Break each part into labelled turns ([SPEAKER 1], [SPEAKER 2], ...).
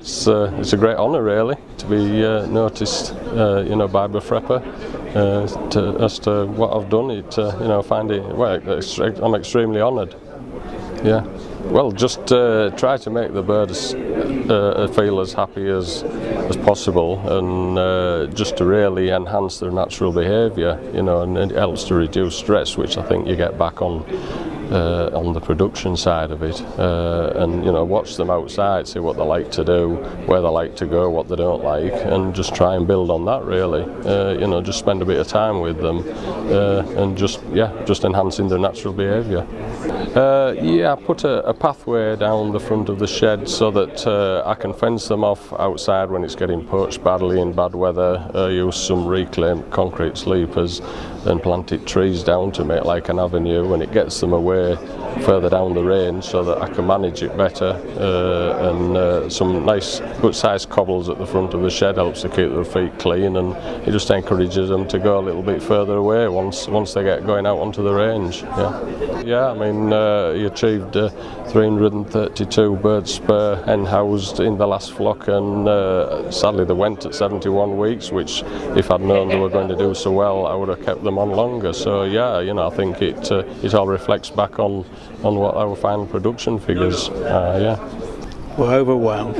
[SPEAKER 1] it's a great honour really to be noticed, by BFREPA as to what I've done. I'm extremely honoured. Yeah. Well, just try to make the birds feel as happy as possible, and just to really enhance their natural behaviour, and it helps to reduce stress, which I think you get back on the production side of it, and watch them outside, see what they like to do, where they like to go, what they don't like, and just try and build on that really. Just spend a bit of time with them, and just enhancing their natural behaviour. I put a pathway down the front of the shed so that I can fence them off outside when it's getting poached badly in bad weather. Use some reclaimed concrete sleepers and planted trees down to make like an avenue, and it gets them away further down the range so that I can manage it better, and some nice good sized cobbles at the front of the shed helps to keep their feet clean, and it just encourages them to go a little bit further away once they get going out onto the range. He achieved 332 birds per hen housed in the last flock, and sadly they went at 71 weeks, which if I'd known they were going to do so well I would have kept them on longer. So I think it all reflects back on what our final production figures are.
[SPEAKER 2] We're overwhelmed.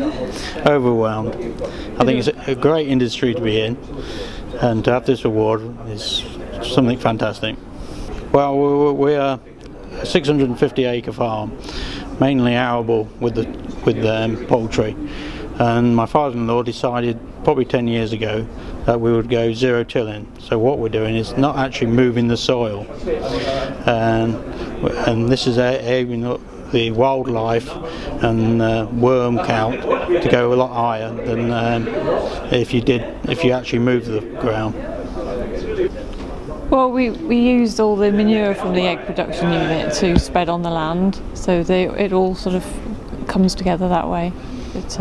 [SPEAKER 2] I think it's a great industry to be in, and to have this award is something fantastic. Well, we are a 650 acre farm, mainly arable with poultry, and my father-in-law decided probably 10 years ago that we would go zero tilling. So what we're doing is not actually moving the soil, and this is aiming at the wildlife and worm count to go a lot higher than if you actually move the ground.
[SPEAKER 3] Well, we used all the manure from the egg production unit to spread on the land, so it all sort of comes together that way. But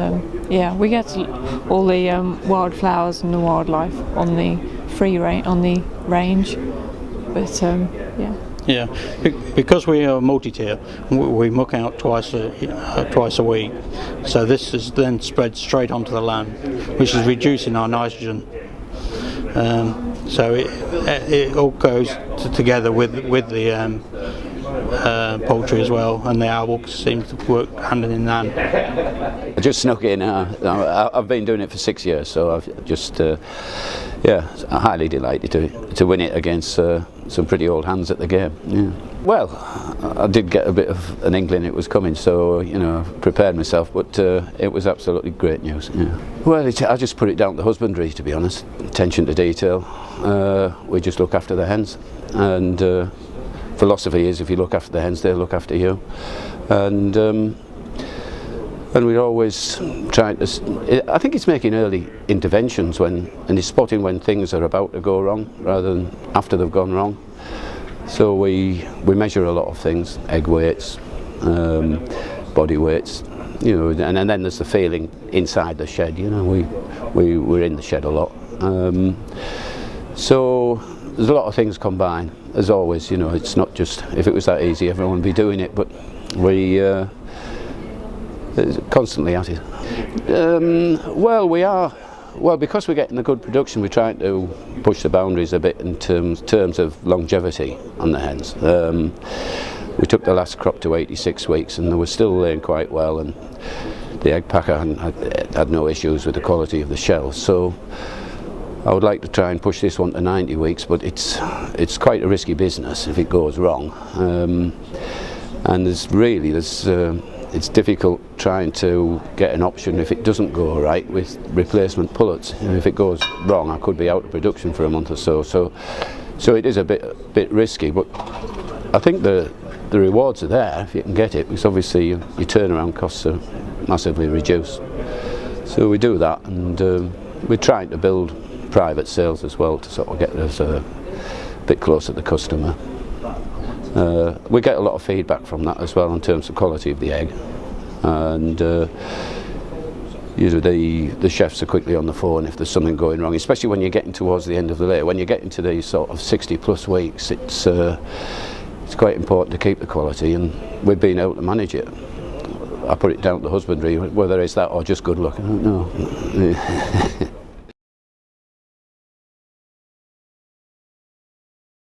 [SPEAKER 3] we get all the wildflowers and the wildlife on the range. But
[SPEAKER 2] Yeah, because we are multi-tier, we muck out twice a week, so this is then spread straight onto the land, which is reducing our nitrogen. So it all goes together with the poultry as well, and the owl seems to work hand in hand.
[SPEAKER 4] I just snuck in. I've been doing it for 6 years, so I've just I'm highly delighted to win it against some pretty old hands at the game. Yeah. Well, I did get a bit of an inkling it was coming, so I prepared myself, but it was absolutely great news. Yeah. Well, I just put it down to husbandry, to be honest. Attention to detail. We just look after the hens, and philosophy is if you look after the hens, they'll look after you, and we're always trying to. I think it's making early interventions and it's spotting when things are about to go wrong rather than after they've gone wrong. So we measure a lot of things: egg weights, body weights, and then there's the feeling inside the shed. We're in the shed a lot, so there's a lot of things combined. As always, it's not just, if it was that easy everyone would be doing it, but we constantly at it. Because we're getting a good production, we're trying to push the boundaries a bit in terms of longevity on the hens. We took the last crop to 86 weeks and they were still laying quite well, and the egg packer had no issues with the quality of the shells. So I would like to try and push this one to 90 weeks, but it's quite a risky business if it goes wrong. And it's difficult trying to get an option if it doesn't go right with replacement pullets. If it goes wrong, I could be out of production for a month or so. So it is a bit risky, but I think the rewards are there if you can get it, because obviously your turnaround costs are massively reduced. So we do that, and we're trying to build private sales as well to sort of get us a bit closer to the customer. We get a lot of feedback from that as well in terms of quality of the egg, and the chefs are quickly on the phone if there's something going wrong, especially when you're getting towards the end of the lay. When you get into these sort of 60+ weeks, it's quite important to keep the quality, and we've been able to manage it. I put it down to husbandry, whether it's that or just good luck, I don't know.